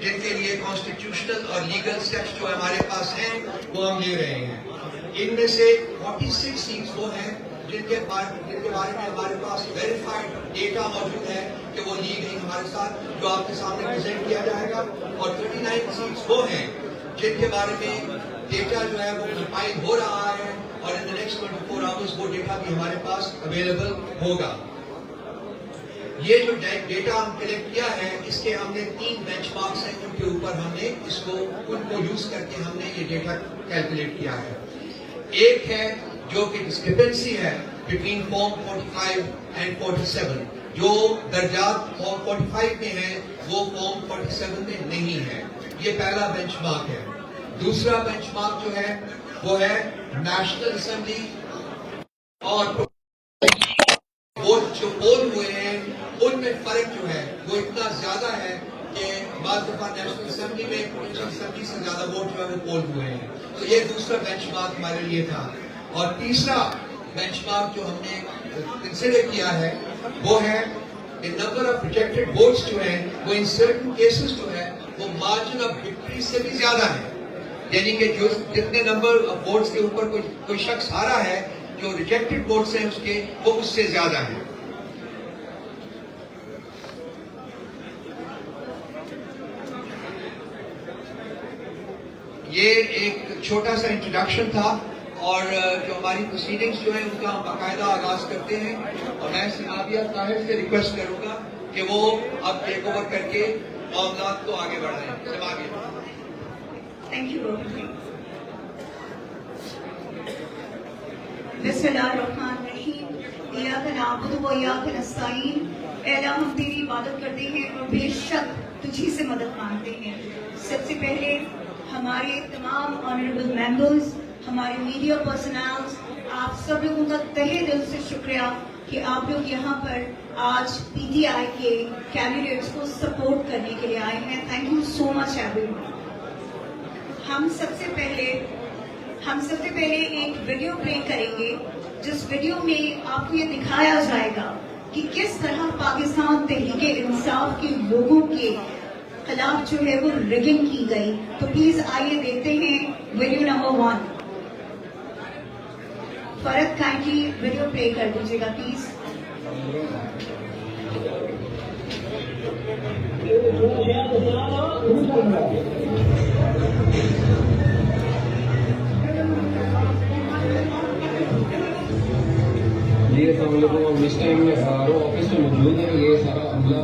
جن کے لیے کانسٹیٹیوشنل اور لیگل اسٹیپس جو ہمارے پاس ہیں وہ ہم لے رہے ہیں. ان میں سے 46 سیٹس وہ ہیں جن کے بارے میں ہمارے پاس ویریفائڈ ڈیٹا موجود ہے کہ وہ لی گئی ہمارے ساتھ, جو آپ کے سامنے پریزنٹ کیا جائے گا. اور 39 سیٹس وہ ہیں جن کے بارے میں ڈیٹا جو ہے وہ کمپائل ہو رہا ہے, اور ان the next 24 hours وہ ڈیٹا بھی ہمارے پاس اویلیبل ہوگا. یہ جو ڈیٹا ہم کلیکٹ کیا ہے اس کے ہم نے 3 بینچ مارکس ہیں جن کے اوپر ہم نے ان کو یوز کر کے ہم نے یہ ڈیٹا کیلکولیٹ کیا ہے. ایک ہے جو کہ ڈسکرپنسی ہے بٹوین فارم 45 اینڈ 47. جو درجات فارم 45 میں ہیں وہ فارم 47 میں نہیں ہے. یہ پہلا بینچ مارک ہے. دوسرا بینچ مارک جو ہے وہ ہے نیشنل اسمبلی, اور ووٹ جو پول ہوئے ہیں ان میں فرق جو ہے وہ اتنا زیادہ ہے کہ بعض دفعہ نیشنل اسمبلی میں پروونشل اسمبلی سے زیادہ ووٹ جو ہے وہ پول ہوئے ہیں. تو یہ دوسرا بینچ مارک ہمارے لیے تھا. اور تیسرا بینچ مارک جو ہم نے کنسیڈر کیا ہے وہ ہے کہ نمبر آف ریجیکٹڈ ووٹس جو ہیں وہ ان سرٹن کیسز جو ہے وہ مارجن آف وکٹری سے بھی زیادہ ہے. یعنی کہ جو جتنے نمبر آف ووٹس کے اوپر کوئی شخص ہارا ہے, جو ریجیکٹڈ ووٹس ہیں اس کے وہ اس سے زیادہ ہیں. یہ ایک چھوٹا سا انٹروڈکشن تھا, اور جو ہماری پروسیڈنگز جو ہیں ان کا ہم باقاعدہ آغاز کرتے ہیں. اور میں سنابیہ طاہر سے ریکویسٹ کروں گا کہ وہ اب ٹیک اوور کر کے معاملات کو آگے بڑھائیں. سنابیہ. Thank you. بسم اللہ الرحمن الرحیم. ایاک نعبد و ایاک نستعین. اے اللہ ہم تیری عبادت کرتے ہیں اور بے شک تجھی سے مدد مانگتے ہیں. سب سے پہلے ہمارے تمام آنریبل ممبرز, ہمارے میڈیا پرسنلز, آپ سب لوگوں کا تہہ دل سے شکریہ کہ آپ لوگ یہاں پر آج پی ٹی آئی کے کینڈیڈیٹس کو سپورٹ کرنے کے لیے آئے ہیں. Thank you so much every one. ہم سب سے پہلے ایک ویڈیو پلے کریں گے جس ویڈیو میں آپ کو یہ دکھایا جائے گا کہ کس طرح پاکستان تحریک انصاف کے لوگوں کے خلاف جو ہے وہ ریگنگ کی گئی. تو پلیز آئیے دیکھتے ہیں ویڈیو نمبر 1. فرد کائنڈلی ویڈیو پلے کر دیجیے گا پلیز. جی السلام علیکم. ہم اس ٹائم آفس میں موجود ہیں. یہ سارا عملہ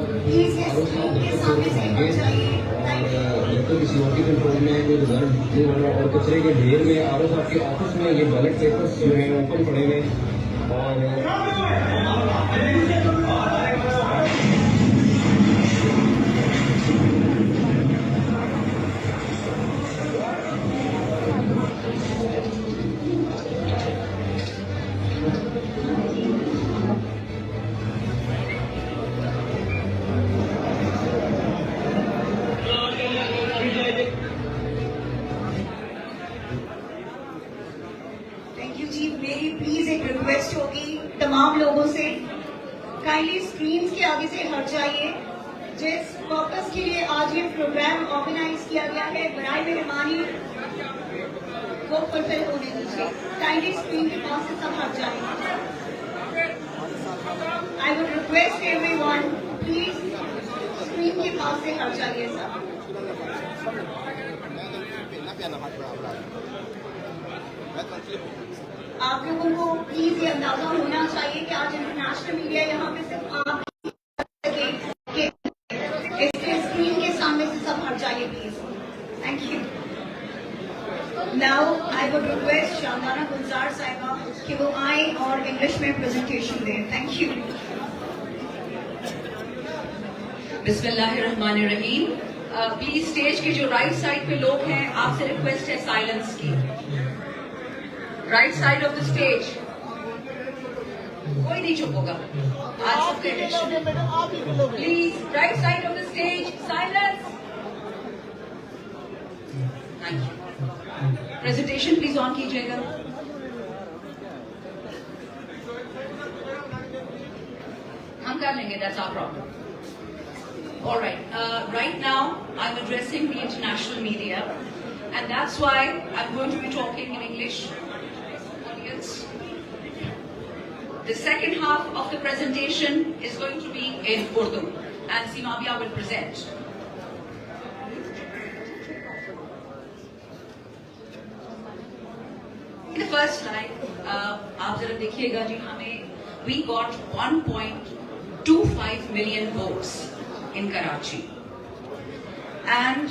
اور کسی اور کی کنٹرول میں کوئی رزلٹ نہیں ہو رہا, اور کچرے کے ڈھیر میں آر او صاحب کے آفس میں یہ بیلٹ پیپرس جو ہیں اوپن پڑے ہوئے. میری پلیز ایک ریکویسٹ ہوگی تمام لوگوں سے, کائنڈلی اسکرینز کے آگے سے ہٹ جائیے. جس پرپس کے لیے آج یہ پروگرام آرگنائز کیا گیا ہے برائے مہربانی وہ فلفل ہونے دیجیے. کائنڈلی اسکرین کے پاس سے سب ہٹ جائیں. آئی would request every one please screen کے پاس سے ہٹ جائیے سب. آپ لوگوں کو پلیز یہ اندازہ ہونا چاہیے کہ آج انٹرنیشنل میڈیا یہاں پہ صرف آپ اسکرین کے سامنے سے سب ہٹ جائیے please. Thank you. Now I would request Shandana Gulzar صاحبہ کہ وہ آئیں اور انگلش میں پریزنٹیشن دیں. Thank you. بسم اللہ الرحمن الرحیم. پلیز اسٹیج کے جو رائٹ سائڈ پہ لوگ ہیں آپ سے ریکویسٹ ہے سائلنس کی. Right side of the stage کوئی نہیں چپ ہوگا. آج سب کے please right side of the stage silence. Thank you. Presentation please on کیجیے گا. ہم کر لیں گے, that's our problem. All right. Right now, I'm addressing the international media, and that's why I'm going to be talking in English. Audience. The second half of the presentation is going to be in Urdu, and Simabia will present. In the first slide, आप जरा देखिएगा जी हमें we got 1.25 million votes in Karachi, and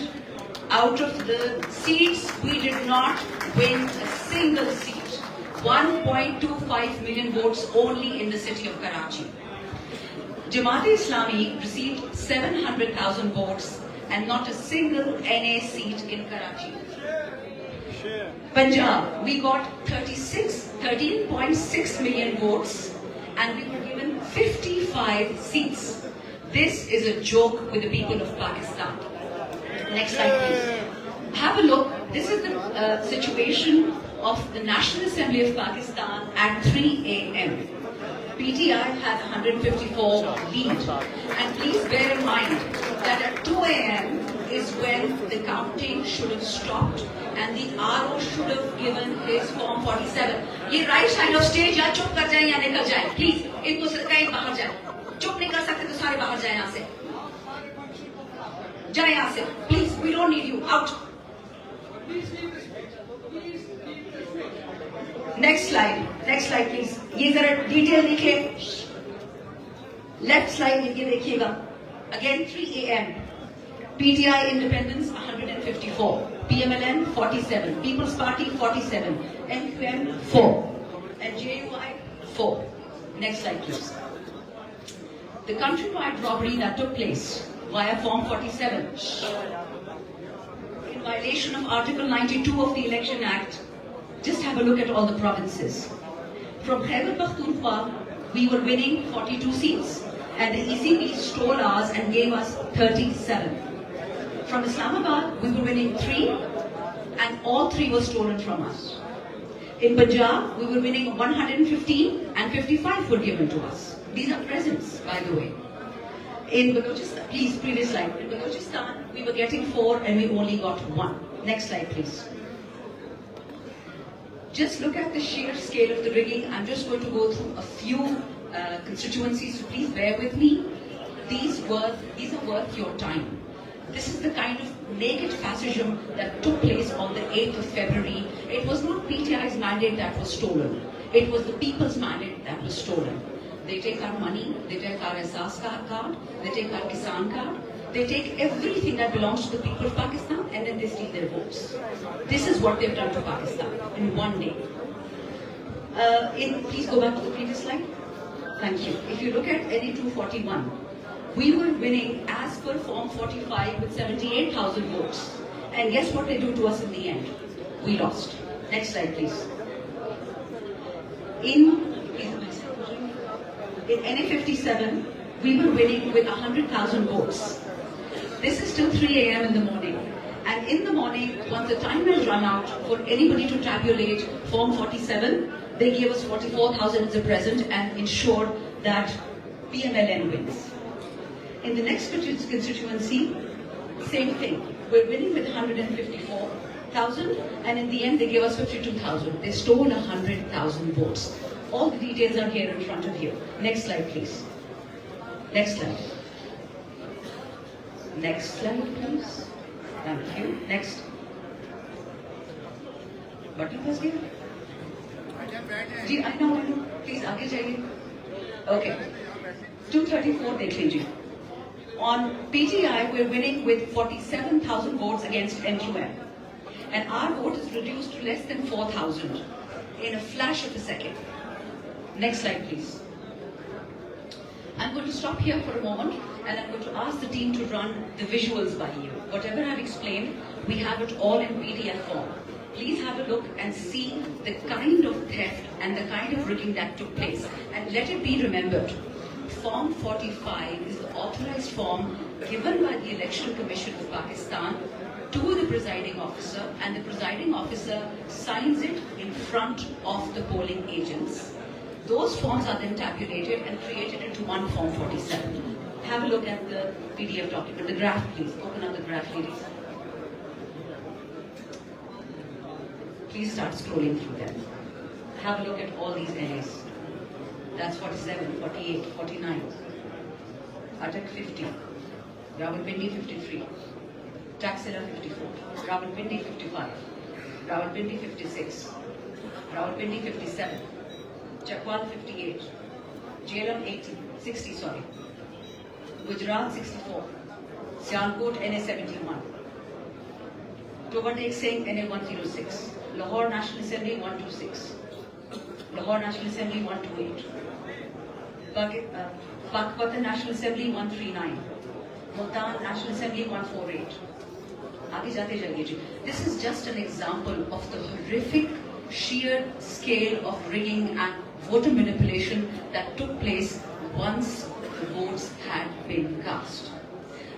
out of the seats we did not win a single seat. 1.25 million votes only in the city of Karachi. Jamaat-e-Islami received 700,000 votes and not a single NA seat in Karachi. Punjab, we got 13.6 million votes and we were given 55 seats. This is a joke with the people of Pakistan. Next slide, please. Have a look. This is the situation of the National Assembly of Pakistan at 3 a.m. PTI had 154 lead. And please bear in mind that at 2 a.m. is when the counting should have stopped and the RO should have given his form 47. ये right side of stage या चुप कर जाए या निकल जाए. Please, इनको कहीं बाहर जाए. चुप नहीं कर सकते तो सारे बाहर जाए यहाँ से. जाए यहाँ से. Please, we don't need you. Out. Next slide please. ये जरा detail देखिए. Left slide ये देखिएगा. Again 3 a.m. PTI Independence 154, PMLN 47, People's Party 47, MQM 4, and JUI 4. Next slide please. The countrywide robbery that took place via Form 47 in violation of Article 92 of the Election Act. Just have a look at all the provinces. From Khyber Pakhtunkhwa, we were winning 42 seats, and the ECB stole ours and gave us 37. From Islamabad, we were winning 3, and all 3 were stolen from us. In Punjab, we were winning 115, and 55 were given to us. These are presents, by the way. In Balochistan, please, previous slide. In Balochistan, we were getting 4, and we only got 1. Next slide, please. Just look at the sheer scale of the rigging. I'm just going to go through a few constituencies, so please bear with me. These are worth your time. This is the kind of naked fascism that took place on the 8th of February. It was not PTI's mandate that was stolen. It was the people's mandate that was stolen. They take our money, they take our Asas card, they take our Kisan card, they take everything that belongs to the people of Pakistan and then they steal their votes. This is what they've done to Pakistan in one day. Please go back to the previous slide. Thank you. If you look at NA 241, we were winning as per Form 45 with 78,000 votes. And guess what they do to us in the end? We lost. Next slide, please. In NA 57, we were winning with 100,000 votes. This is till 3 a.m. in the morning. And in the morning, once the time has run out for anybody to tabulate Form 47, they gave us 44,000 as a present and ensured that PMLN wins. In the next constituency, same thing. We're winning with 154,000 and in the end they gave us 52,000. They stole 100,000 votes. All the details are here in front of you. Next slide, please. Next slide. Next slide, please. Thank you. Next. Button was here? I know. Please, आगे जाइए. Okay. 234 देख लीजिए. On PTI, we're winning with 47,000 votes against MQM. And our vote is reduced to less than 4,000 in a flash of a second. Next slide, please. I'm going to stop here for a moment and I'm going to ask the team to run the visuals by you. Whatever I've explained, we have it all in PDF form. Please have a look and see the kind of theft and the kind of rigging that took place. And let it be remembered, Form 45 is the authorized form given by the Election Commission of Pakistan to the presiding officer, and the presiding officer signs it in front of the polling agents. Those forms are then tabulated and created into one Form 47. have a look at the PDF document, the graph please, open up the graph ladies. Please start scrolling through them. Have a look at all these areas. That's 47, 48, 49. Atak 50. Rawalpindi 53. Taxila 54. Rawalpindi 55. Rawalpindi 56. Rawalpindi 57. Chakwal 58. Jhelum 60 sorry. Gujarat 64. Sialkot NA 71. Tobatek Singh NA 106. Lahore National Assembly 126. Lahore National Assembly 128. Pakpatan National Assembly 139. Multan National Assembly 148. Aage jate jaiye ji. This is just an example of the horrific sheer scale of rigging and voter manipulation that took place once the votes had been cast.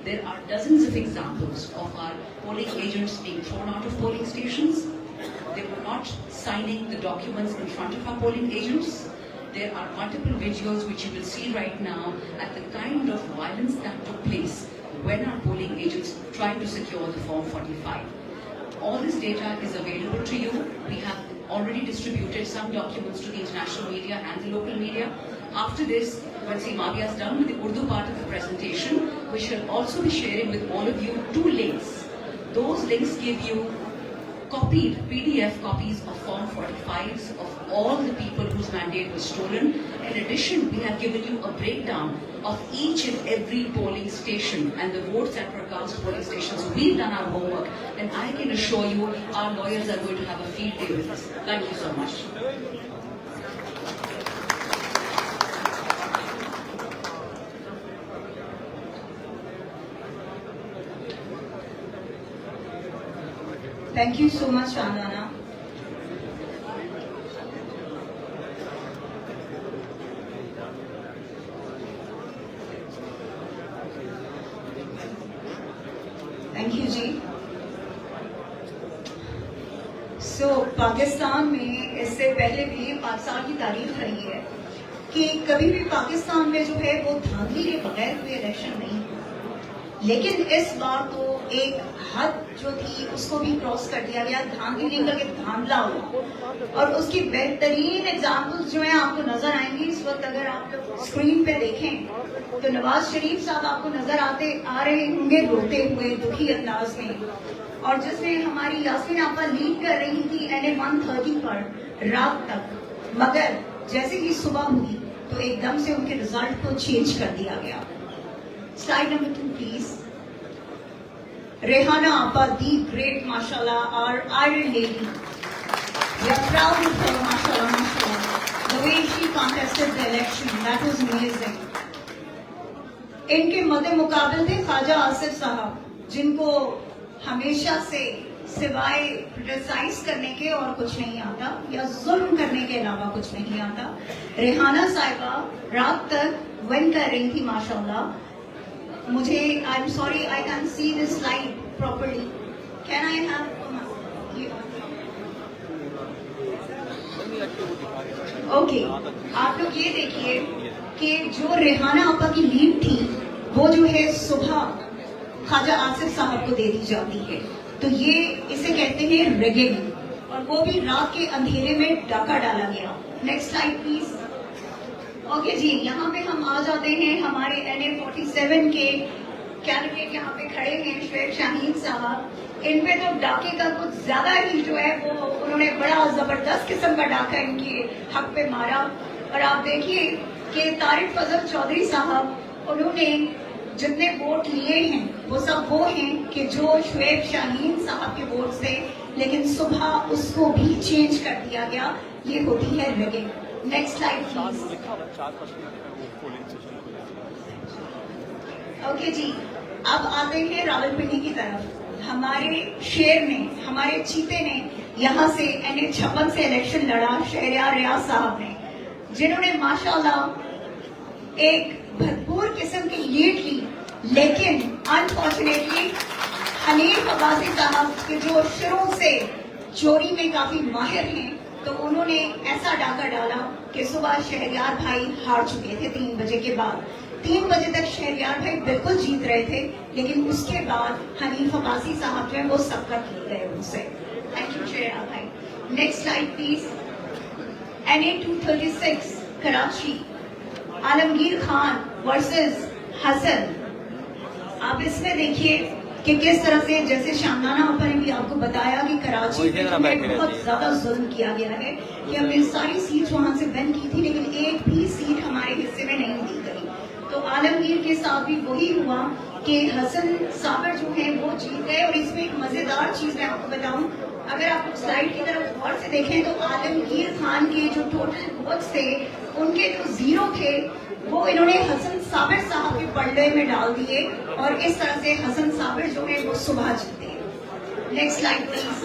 There are dozens of examples of our polling agents being thrown out of polling stations. They were not signing the documents in front of our polling agents. There are multiple videos which you will see right now at the kind of violence that took place when our polling agents tried to secure the Form 45. All this data is available to you. We have already distributed some documents to the international media and the local media. After this, once Mavia is done with the Urdu part of the presentation, we shall also be sharing with all of you 2 links. Those links give you copied PDF copies of Form 45s of all the people whose mandate was stolen. In addition, we have given you a breakdown of each and every polling station and the votes that were cast polling stations. We've done our homework, and I can assure you our lawyers are going to have a field day with this. Thank you so much. Thank you so much, Chandana. Thank you, ji. So, Pakistan میں اس سے پہلے بھی پاکستان کی تاریخ رہی ہے کہ کبھی بھی پاکستان میں جو ہے وہ دھاندلی کے بغیر کوئی الیکشن نہیں ہوا. لیکن اس بار تو ایک حد جو تھی اس کو بھی کراس کر دیا گیا, دھاندلی کا کہ دھاندلا ہوا. اور اس کی بہترین ایگزامپلس جو ہیں آپ کو نظر آئیں گی اس وقت. اگر آپ اسکرین پہ دیکھیں تو نواز شریف صاحب آپ کو نظر آ رہے ہوں گے روتے ہوئے دکھی انداز میں, اور جس میں ہماری یاسمین آپا لیڈ کر رہی تھی NA 130 پر رات تک. مگر جیسے ہی صبح ہوئی تو ایک دم سے ان کے رزلٹ کو چینج کر دیا گیا. Slide number 2, please. Rehana Appa, the great, mashallah, our Iron Lady. We are proud of her, mashallah, mashallah. The way she contested the election, that was amazing. ان کے مد مقابل تھے خواجہ آصف صاحب, جن کو ہمیشہ سے سوائے کرٹیسائز کرنے کے اور کچھ نہیں آتا, یا ظلم کرنے کے علاوہ کچھ نہیں آتا. ریحانہ صاحبہ رات تک ون کر رہی تھی ماشاءاللہ. مجھے I'm sorry I can't see this slide properly. Can I have okay, آپ لوگ یہ دیکھیے کہ جو ریحانہ آپا کی لیڈ تھی وہ جو ہے صبح خواجہ آصف صاحب کو دے دی جاتی ہے. تو یہ اسے کہتے ہیں ریگنگ, اور وہ بھی رات کے اندھیرے میں ڈاکہ ڈالا گیا. Next slide please. اوکے جی, یہاں پہ ہم آ جاتے ہیں ہمارے NA 47 کے کینڈیڈیٹ یہاں پہ کھڑے ہیں, شعیب شاہین صاحب. ان پہ تو ڈاکے کا کچھ زیادہ ہی جو ہے وہ انہوں نے بڑا زبردست قسم کا ڈاکہ ان کے حق پہ مارا. اور آپ دیکھیے کہ طارق فضل چودھری صاحب انہوں نے جتنے ووٹ لیے ہیں وہ سب وہ ہیں کہ جو شعیب شاہین صاحب کے ووٹ تھے, لیکن صبح اس کو بھی چینج کر دیا گیا. یہ ہوتی ہے ragging. Next slide please. Okay جی, اب آتے ہیں راولپنڈی کی طرف. ہمارے شیر نے, ہمارے چیتے نے یہاں سے NA 56 سے الیکشن لڑا, شہریار ریاض صاحب نے, جنہوں نے ماشاءاللہ ایک بھرپور قسم کی لیڈ لی. لیکن انفارچونیٹلی حنیف عباسی صاحب کے جو شروع سے چوری میں کافی ماہر ہیں, تو انہوں نے ایسا ڈاکہ ڈالا کہ صبح شہریار بھائی ہار چکے تھے 3 بجے کے بعد. 3 بجے تک شہریار بھائی بالکل جیت رہے تھے، لیکن اس کے بعد حنیف عباسی صاحب جو ہیں وہ سبقت لے گئے ان سے. تھینک یو شہریار بھائی. Next slide please. NA 236 Karachi, Alamgir Khan versus Hassan. آپ اس میں دیکھیے کہ کس طرح سے، جیسے شاملانہ اوپر نے بھی آپ کو بتایا کہ کراچی میں بہت زیادہ ظلم کیا گیا ہے کہ ہم نے ساری سیٹ وہاں سے بن کی تھی، لیکن ایک بھی سیٹ ہمارے حصے میں نہیں دی گئی. تو عالمگیر کے ساتھ بھی وہی ہوا کہ حسن صابر جو ہیں وہ جیت گئے. اور اس میں ایک مزیدار چیز میں آپ کو بتاؤں، اگر آپ سلائڈ کی طرف غور سے دیکھیں تو عالمگیر خان کے جو ٹوٹل ووٹس تھے ان کے جو 0 تھے وہ انہوں نے حسن صابر صاحب کے پلڑے میں ڈال دیے، اور اس طرح سے حسن صابر جو ہے وہ صبح جیتے. Next slide please.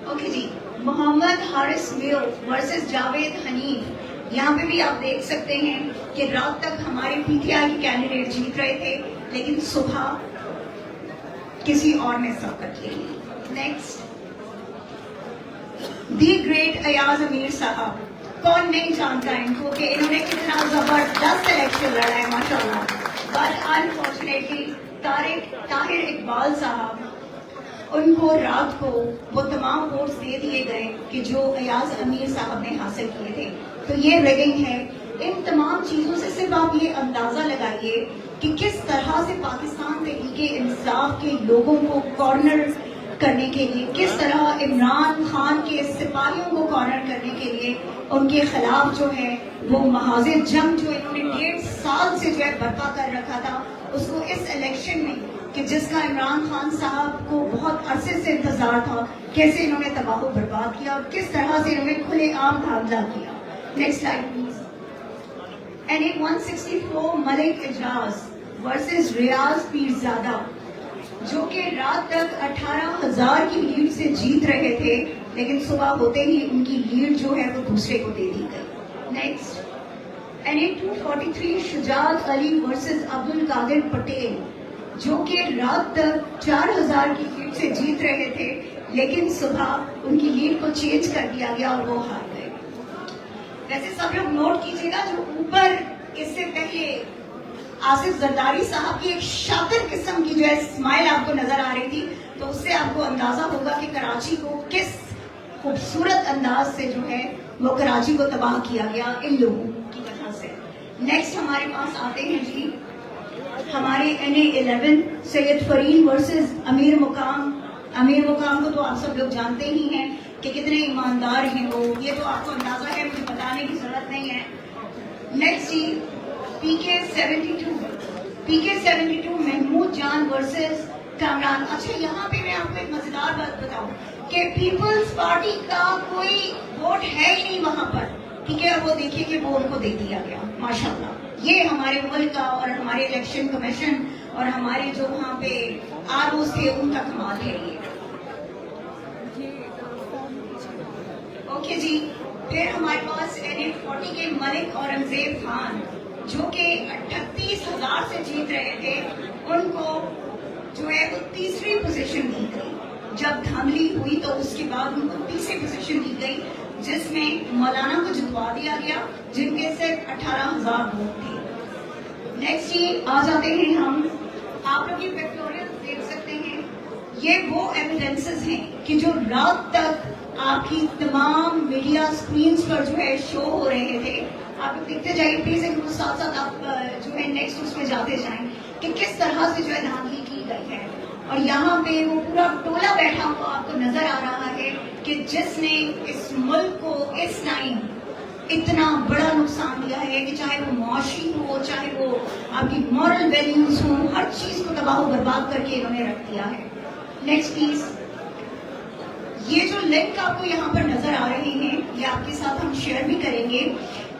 اوکے جی، محمد حارث میو ورسز جاوید حنیف. یہاں پہ بھی آپ دیکھ سکتے ہیں کہ رات تک ہمارے PTI کے کینڈیڈیٹ جیت رہے تھے، لیکن صبح کسی اور نے سبقت لے لی. Next, the great Ayaz Amir صاحب. کون نہیں جانتا ان کو کہ انہوں نے کتنا زبردست الیکشن لڑا ہے ماشاءاللہ. بٹ انفارچونیٹلی طاہر اقبال صاحب، ان کو رات کو وہ تمام ووٹس دے دیے گئے کہ جو ایاز امیر صاحب نے حاصل کیے تھے. تو یہ ریگنگ ہے. ان تمام چیزوں سے صرف آپ یہ اندازہ لگائیے کہ کس طرح سے پاکستان تحریک انصاف کے لوگوں کو کارنر کرنے کے لیے، کس طرح عمران خان کے سپاہیوں کو کارنر کرنے کے لیے ان کے خلاف جو ہے وہ محاذ جنگ جو انہوں نے 1.5 سال سے جو ہے برپا کر رکھا تھا، اس کو اس الیکشن میں کہ جس کا عمران خان صاحب کو بہت عرصے سے انتظار تھا، کیسے انہوں نے تباہ و برباد کیا اور کس طرح سے انہوں نے کھلے عام حملہ کیا. Next slide please. NA 164 Malik Ijaz versus Riaz Pirzada, جو کہ رات تک 18,000 کی لیڈ سے جیت رہے تھے، لیکن صبح ہوتے ہی ان کی لیڈ جو ہے وہ دوسرے کو دے دی گئی. نیکسٹ، NA 243 شجاعت علی ورسز عبد القادر پٹیل، جو کہ رات تک 4,000 کی لیڈ سے جیت رہے تھے، لیکن صبح ان کی لیڈ کو چینج کر دیا گیا اور وہ ہار گئے. ویسے سب لوگ نوٹ کیجیے گا، جو اوپر اس سے پہلے آصف زرداری صاحب کی ایک شاطر قسم کی جو ہے اسمائل آپ کو نظر آ رہی تھی، تو اس سے آپ کو اندازہ ہوگا کہ کراچی کو کس خوبصورت انداز سے جو ہے وہ کراچی کو تباہ کیا گیا ان لوگوں کی وجہ سے. نیکسٹ ہمارے پاس آتے ہیں جی ہمارے NA 11 سید فرید ورسز امیر مقام. امیر مقام کو تو آپ سب لوگ جانتے ہی ہیں کہ کتنے ایماندار ہیں وہ، یہ تو آپ کو اندازہ ہے، مجھے بتانے کی ضرورت نہیں ہے. نیکسٹ جی PK 72 محمود جان ورسز کامران. اچھا، یہاں پہ میں آپ کو ایک مزیدار بات بتاؤں کہ پیپلز پارٹی کا کوئی ووٹ ہے ہی نہیں وہاں پر، ٹھیک ہے، اور وہ دیکھیے کہ وہ ان کو دے دیا گیا. ماشاءاللہ، یہ ہمارے ملک کا اور ہمارے الیکشن کمیشن اور ہمارے جو وہاں پہ ROs تھے ان کا کمال ہے یہ. اوکے جی، پھر ہمارے پاس NA 40 کے ملک اورنگزیب خان، جو کہ 38,000 سے جیت رہے تھے، ان کو جو ہے وہ تیسری پوزیشن دی گئی. جب دھاندلی ہوئی تو اس کے بعد ان کو تیسری پوزیشن دی گئی، جس میں مولانا کو جتوا دیا گیا، جن کے صرف 18,000 ووٹ تھے. نیکسٹ جی آ جاتے ہیں ہم، آپ لوگ یہ پیکٹوریل دیکھ سکتے ہیں، یہ وہ ایویڈنسز ہیں کہ جو رات تک آپ کی تمام میڈیا اسکرینز پر جو ہے شو ہو رہے تھے. آپ لوگ دیکھتے جائیے پلیز، ایک ساتھ ساتھ آپ جو ہے نیکسٹ اس میں جاتے جائیں کہ کس طرح سے جو ہے دھاندلی کی گئی ہے. اور یہاں پہ وہ پورا ٹولہ بیٹھا ہوا آپ کو نظر آ رہا ہے کہ جس نے اس ملک کو اس ٹائم اتنا بڑا نقصان دیا ہے کہ چاہے وہ معاشی ہو، چاہے وہ آپ کی مورل ویلیوز ہوں، ہر چیز کو تباہ و برباد کر کے انہوں نے رکھ دیا ہے. Next please. یہ جو لنک آپ کو یہاں پر نظر آ رہے ہیں یہ آپ کے ساتھ ہم شیئر بھی کریں گے.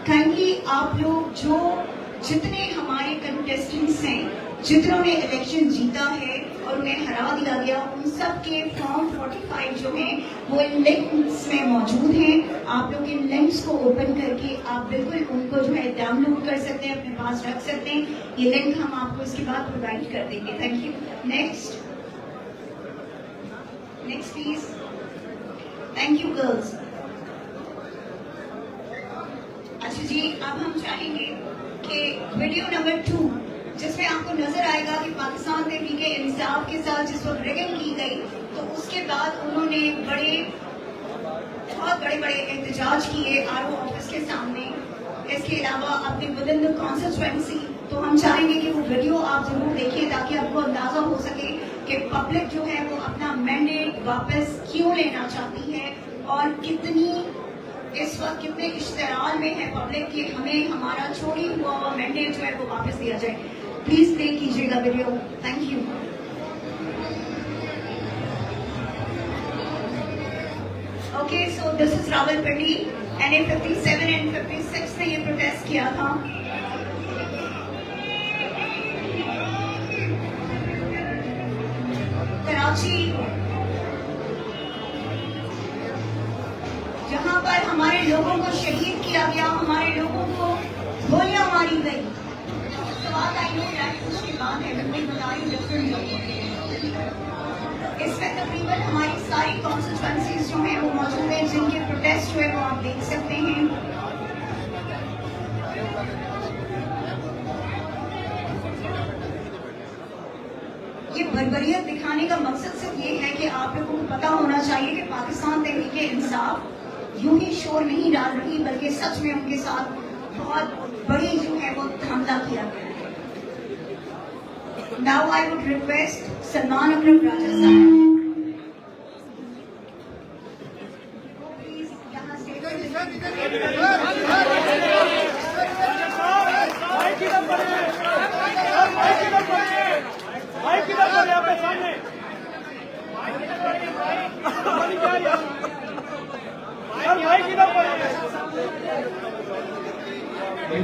کائنڈلی آپ لوگ جو جتنے ہمارے کنٹیسٹنٹس ہیں، جتنوں نے الیکشن جیتا ہے اور انہیں ہرا دیا گیا، ان سب کے فارم 45 جو ہیں وہ ان لنکس میں موجود ہیں. آپ لوگ ان لنکس کو اوپن کر کے آپ بالکل ان کو جو ہے ڈاؤن لوڈ کر سکتے ہیں، اپنے پاس رکھ سکتے ہیں. یہ لنک ہم آپ کو اس کے بعد پرووائڈ کر دیں گے. Thank you. Next please. Thank you girls. اچھا جی، اب ہم چاہیں گے کہ ویڈیو نمبر 2 جس میں آپ کو نظر آئے گا کہ پاکستان تحریک انصاف کے ساتھ جس وقت ریگنگ کی گئی تو اس کے بعد انہوں نے بہت بڑے احتجاج کیے آر او آفس کے سامنے، اس کے علاوہ اپنے ودن دا کانسٹیچوئنسی. تو ہم چاہیں گے کہ وہ ویڈیو آپ ضرور دیکھیں تاکہ آپ کو اندازہ ہو سکے کہ پبلک جو ہے وہ اپنا مینڈیٹ واپس کیوں لینا چاہتی ہے اور اس وقت کتنے اشتعال میں ہے پبلک کہ ہمیں ہمارا چوری ہوا مینڈیٹ جو ہے وہ واپس دیا جائے. پلیز پلے کیجیے گا video. Thank you. Okay, so this is Rawalpindi. NA 57 and 56 نے یہ پروٹیسٹ کیا تھا. کراچی جہاں پر ہمارے لوگوں کو شہید کیا گیا، ہمارے لوگوں کو گولیاں ماری گئی. سوال آئی ہو جائے اس کے بعد ہے بالکل بتائی ڈفرنٹ لوگوں. اس میں تقریباً ہماری ساری کانسٹیچوئنسیز جو ہیں وہ موجود ہیں جن کے پروٹیسٹ جو ہے وہ آپ دیکھ سکتے ہیں. یہ بربریت دکھانے کا مقصد صرف یہ ہے کہ آپ لوگوں کو پتا ہونا چاہیے کہ پاکستان تحریک انصاف یوں ہی شور نہیں ڈال رہی بلکہ سچ میں ان کے ساتھ بہت بڑی جو ہے وہ حملہ کیا گیا ہے. Now I would request Salman Akram Raja sir. Please, यहाँ stage पर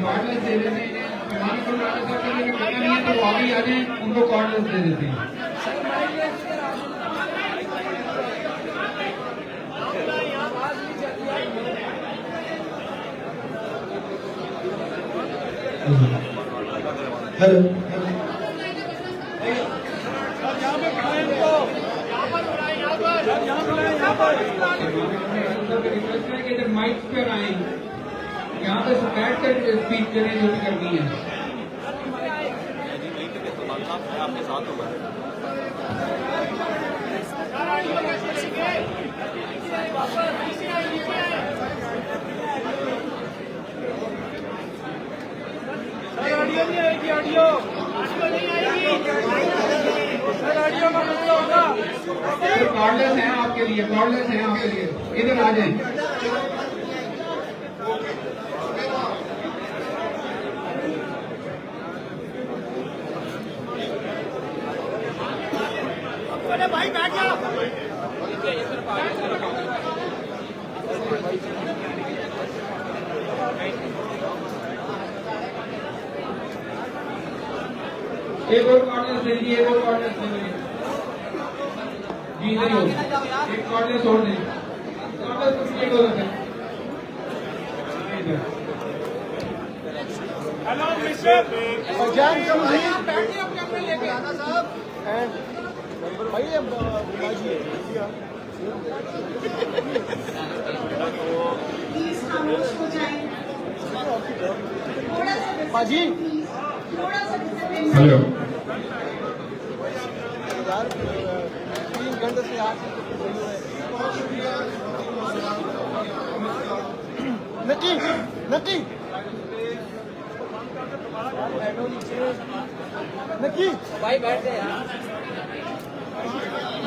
کارڈلیس دے دیتے ہیں. سلمان اکرم راجہ صاحب کے لیے پتہ نہیں ہے تو وہ آگے آ جائیں، ان کو کارڈلیس دے دیتے ہیں. ہیلو ریکویسٹ ہے کہ جب مائک پر آئیں یہاں پہ بیٹھ کر اسپیچ کریں جو بھی کرنی ہے. آپ کے ساتھ ہوگا. کارڈلیس ہیں آپ کے لیے، کارڈلیس ہیں آپ کے لیے. ادھر آ جائیں. بھائی بیٹھ جاؤ. ایک اور کارڈلیس دے دیجیے، ایک اور کارڈلیس دے دیجیے. جی ادھر ہو ایک کارڈلیس اور دیں. کارڈلیس ایک ہو جاتا ہے. ہیلو مسٹر جان بیٹھ کے اپنے اپنے لے کے آنا صاحب. بھائی پلیز خاموش ہو جائیں. تھوڑا سا باجی تھوڑا سا ڈسپلن. ہلو 3 گھنٹے سے آج نکی نکی نکی بھائی بیٹھ جائے یار.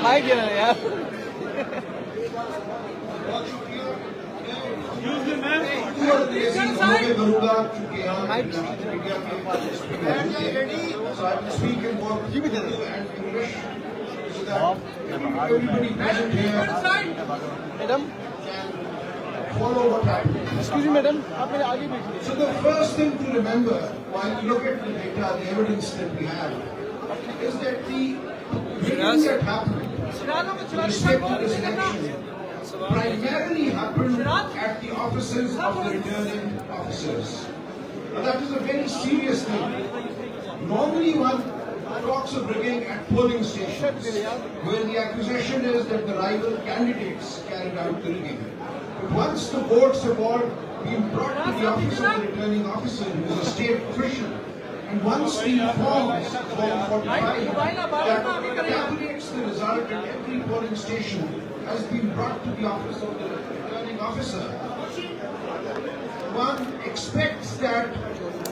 بھائی کیا ہے یار. Madam follow what happened. Excuse me madam آپ میرے آگے بیٹھیے. So the first thing to remember while you look at the data, the evidence that we have, is that the things that happened with respect to this election primarily happened at the offices of the returning officers. Now that is a very serious thing. Normally one talks of rigging at polling stations, where the accusation is that the rival candidates carried out the rigging. But once the votes have all been brought to the office of the returning officer, who is a state official. And once the forms, form 45, that tabulates the result at every polling station, has been brought to the office of the returning officer, one expects that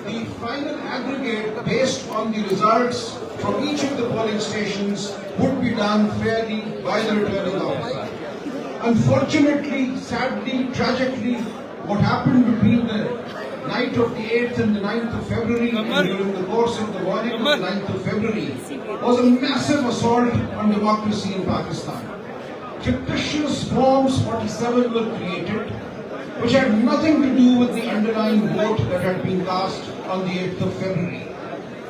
the final aggregate based on the results from each of the polling stations would be done fairly by the returning officer. Unfortunately, sadly, tragically, what happened between the night of the 8th and the 9th of February and during the course of the morning of the 9th of February was a massive assault on democracy in Pakistan. Fictitious forms 47 were created, which had nothing to do with the underlying vote that had been cast on the 8th of February.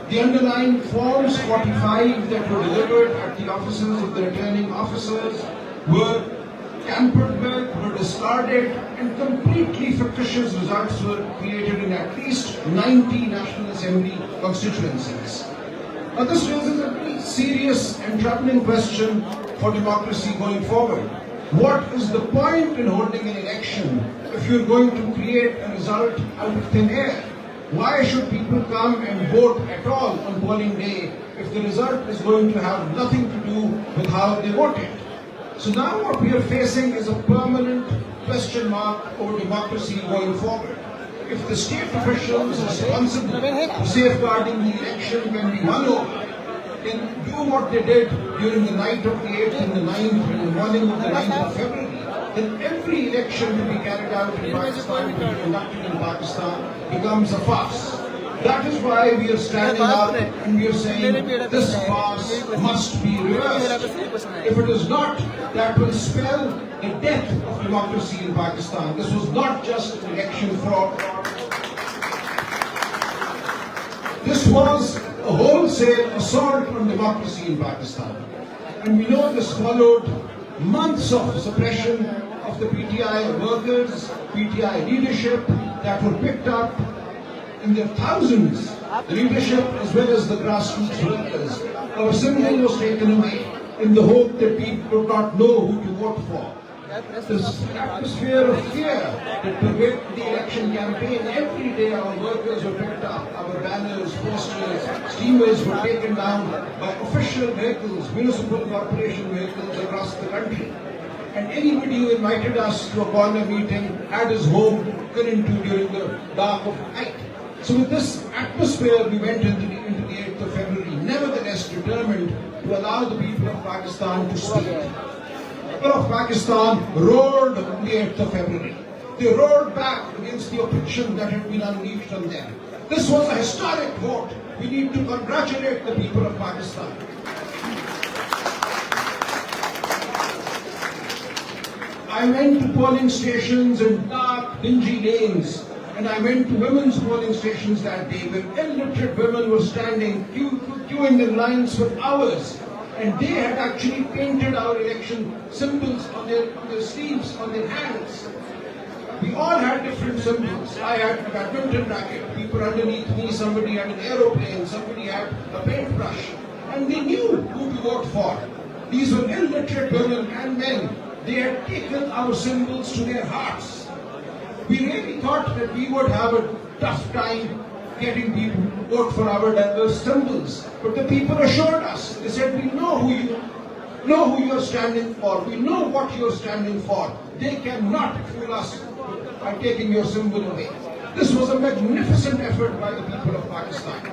The underlying forms 45 that were delivered at the offices of the returning officers were tampered with, were discarded, and completely fictitious results were created in at least 90 National Assembly constituencies. Now this raises a very serious and troubling question for democracy going forward. What is the point in holding an election if you're going to create a result out of thin air? Why should people come and vote at all on polling day if the result is going to have nothing to do with how they voted? So now what we are facing is a permanent question mark over democracy going forward. If the state officials responsible for safeguarding the election can be won over, can do what they did during the night of the 8th and the 9th and the morning of the 9th of February, then every election to be carried out in Pakistan, to be conducted in Pakistan, becomes a farce. That is why we are standing up and we are saying this farce must be reversed. If it is not, that will spell the death of democracy in Pakistan. This was not just an election fraud. This was a wholesale assault on democracy in Pakistan. And we know this followed months of suppression of the PTI workers, PTI leadership that were picked up in their thousands, the leadership as well as the grassroots workers. Our symbol was taken away in the hope that people would not know who to vote for. This atmosphere of fear that pervaded the election campaign, every day our workers were picked up, our banners, posters, steamers were taken down by official vehicles, municipal corporation vehicles across the country. And anybody who invited us to a corner meeting had his home broken into during the dark of night. So with this atmosphere, we went into the 8th of February, nevertheless determined to allow the people of Pakistan to speak. The people of Pakistan roared on the 8th of February. They roared back against the oppression that had been unleashed on them. This was a historic vote. We need to congratulate the people of Pakistan. I went to polling stations in dark, dingy lanes. And I went to women's polling stations that day where illiterate women were standing, queuing in lines for hours. And they had actually painted our election symbols on their sleeves, on their hands. We all had different symbols. I had a badminton racket, people underneath me, somebody had an aeroplane, somebody had a paintbrush. And they knew who to vote for. These were illiterate women and men. They had taken our symbols to their hearts. We really thought that we would have a tough time getting people to vote for our diverse symbols. But the people assured us. They said, we know who you are standing for. We know what you are standing for. They cannot fool us by taking your symbol away. This was a magnificent effort by the people of Pakistan.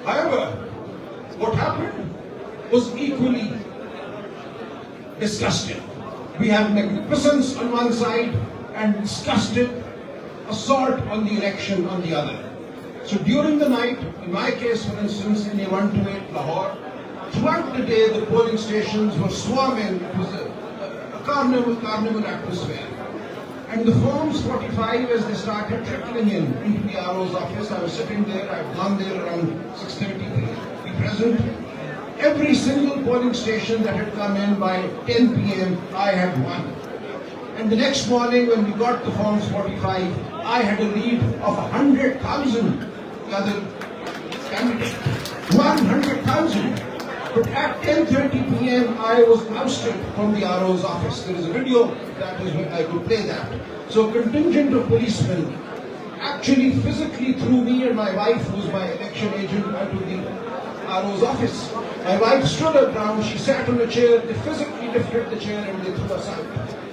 However, what happened was equally disgusting. We have magnificence on one side and disgusted assault on the election on the other. So during the night, in my case for instance in A128 Lahore, throughout the day the polling stations were swarming. It was a carnival atmosphere. And the forms 45 as they started trickling into the RO's office, I was sitting there, I had gone there around 6:30 p.m. Be present. Every single polling station that had come in by 10 p.m., I had won. And the next morning when we got the forms 45, I had a lead of 100,000 other candidates. 100,000. But at 10:30 p.m. I was ousted from the RO's office. There is a video that is, I could play that. So a contingent of policemen actually physically threw me and my wife, who was my election agent, out of the RO's office. My wife stood her ground, she sat on a chair, they physically lifted the chair and they threw us out.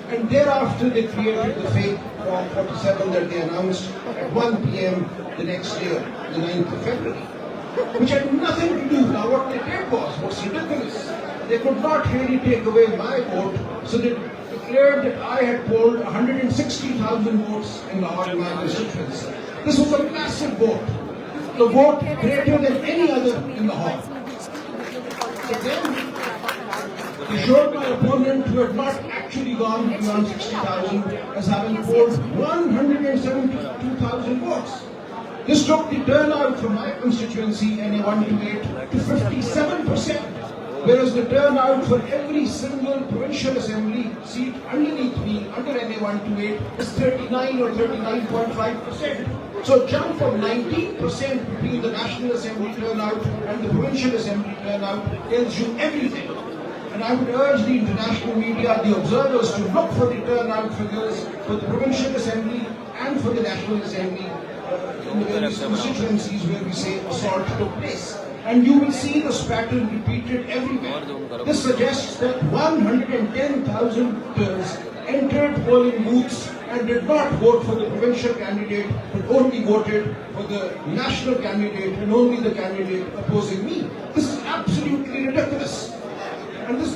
And thereafter they created the fake Form 47 that they announced at 1 p.m. the next day, the 9th of February. Which had nothing to do. Now what they did was ridiculous. They could not really take away my vote, so they declared that I had polled 160,000 votes in Lahore, my constituency. This was a massive vote, the vote greater than any other in Lahore. So then they showed my opponent, who had not actually gone beyond 60,000, as having polled 172,000 votes. This took the turnout from my constituency, NA128, to 57%, whereas the turnout for every single provincial assembly seat underneath me, under NA128, is 39 or 39.5%. So a jump of 19% between the National Assembly turnout and the Provincial Assembly turnout tells you everything. And I would urge the international media, the observers, to look for the turnout figures for the Provincial Assembly and for the National Assembly in the various constituencies where we say assault took place. And you will see this pattern repeated everywhere. This suggests that 110,000 voters entered polling booths and did not vote for the provincial candidate, but only voted for the national candidate and only the candidate opposing me. This is absolutely ridiculous. And this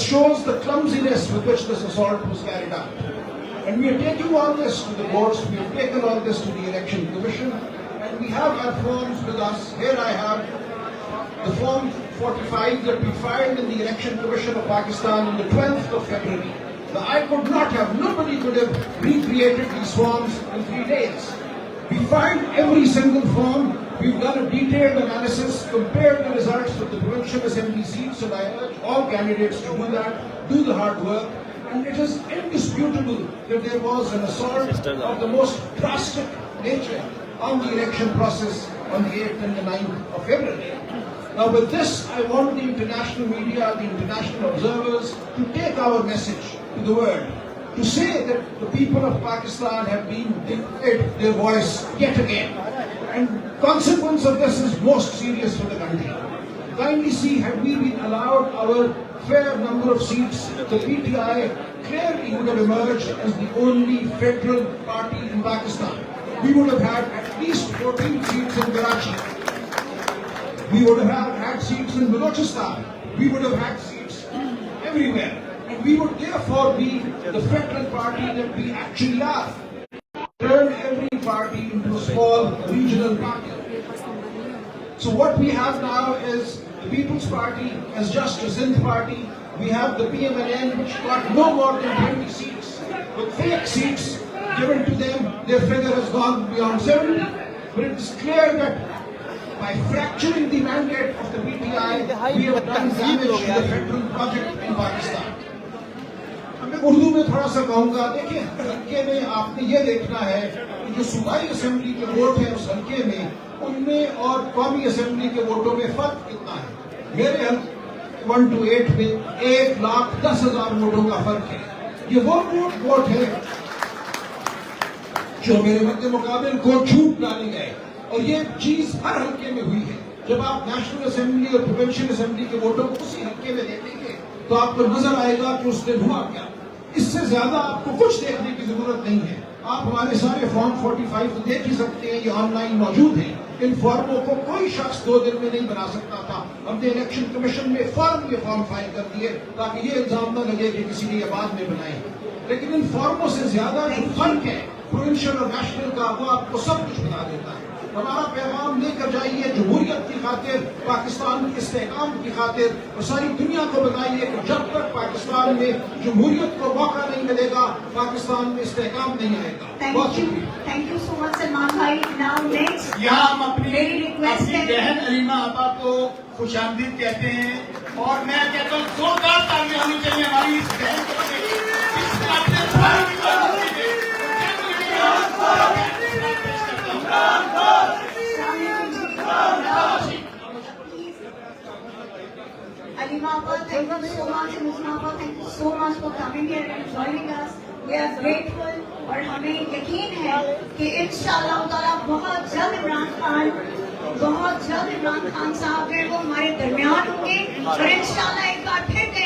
shows the clumsiness with which this assault was carried out. And we are taking all this to the courts, we have taken all this to the Election Commission, and we have our forms with us. Here I have the Form 45 that we filed in the Election Commission of Pakistan on the 12th of February. Now, I could not have, nobody could have recreated these forms in 3 days. We filed every single form, we've done a detailed analysis, compared the results of the Provincial Assembly seats, and I urge all candidates to do that, do the hard work. And it is indisputable that there was an assault of the most drastic nature on the election process on the 8th and the 9th of February. Now with this, I want the international media, the international observers, to take our message to the world, to say that the people of Pakistan have been denied their voice yet again. And consequence of this is most serious for the country. Kindly see, had we been allowed our fair number of seats, the PTI clearly would have emerged as the only federal party in Pakistan. We would have had at least 14 seats in Karachi. We would have had seats in Balochistan. We would have had seats everywhere. And we would therefore be the federal party that we actually are. Turn every party into a small regional party. So what we have now is the People's Party as just a Sindh party. We have the PMLN, which got no more than 20 seats. With fake seats given to them, their figure has gone beyond 70. But it is clear that by fracturing the mandate of the PTI, we have done damage to the federal project in Pakistan. मैं उर्दू में थोड़ा सा कहूँगा, देखिए हल्के में आपने ये देखना है कि जो सूबाई असेंबली के वोट है उस हल्के में, उनमें और कौमी असेंबली के वोटों में फर्क कितना है। मेरे हल्के 128 में 1,10,000 वोटों का फर्क है। ये वो वोट है जो मेरे मध्य मुकाबिल को छूट डाले गए, और ये चीज हर हल्के में हुई है। जब आप नेशनल असेंबली और प्रोविंशियल असेंबली के वोटों को उसी हल्के में देखेंगे तो आपको नजर आएगा कि उस दिन हुआ क्या। इससे ज्यादा आपको कुछ देखने की जरूरत नहीं है। आप हमारे सारे फॉर्म 45 तो देख ही सकते हैं, ये ऑनलाइन मौजूद है। इन फॉर्मों को कोई शख्स 2 दिन में नहीं बना सकता था। हमने इलेक्शन कमीशन में फॉर्म ये फॉर्म फाइल कर दिए ताकि ये इल्जाम न लगे कि किसी ने ये बाद में बनाए। लेकिन इन फॉर्मों से ज्यादा जो फर्क है प्रोविंशियल और नेशनल का, वो आपको सब कुछ बता देता है। हमारा पैगाम लेकर जाइए जमहूरियत की खातिर, पाकिस्तान के इस्तेहकाम की खातिर, और सारी दुनिया को बताइए कि जब तक पाकिस्तान में जमहूरियत को मौका नहीं मिलेगा, पाकिस्तान में इस्तेहकाम नहीं आएगा। बहुत शुक्रिया। Thank you so much Salman भाई। नाउ नेक्स्ट यहाँ हम अपनी रिक्वेस्ट है बहन अलीमा आपा को खुशामदीद कहते हैं, और मैं कहता हूँ जोरदार तालियां होनी चाहिए हमारी इस बहन को। for coming here and joining us. We are grateful اور ہمیں یقین ہے کہ انشاءاللہ تعالیٰ بہت جلد عمران خان صاحب ہیں وہ ہمارے درمیان ہوں گے اور انشاءاللہ ایک بار پھر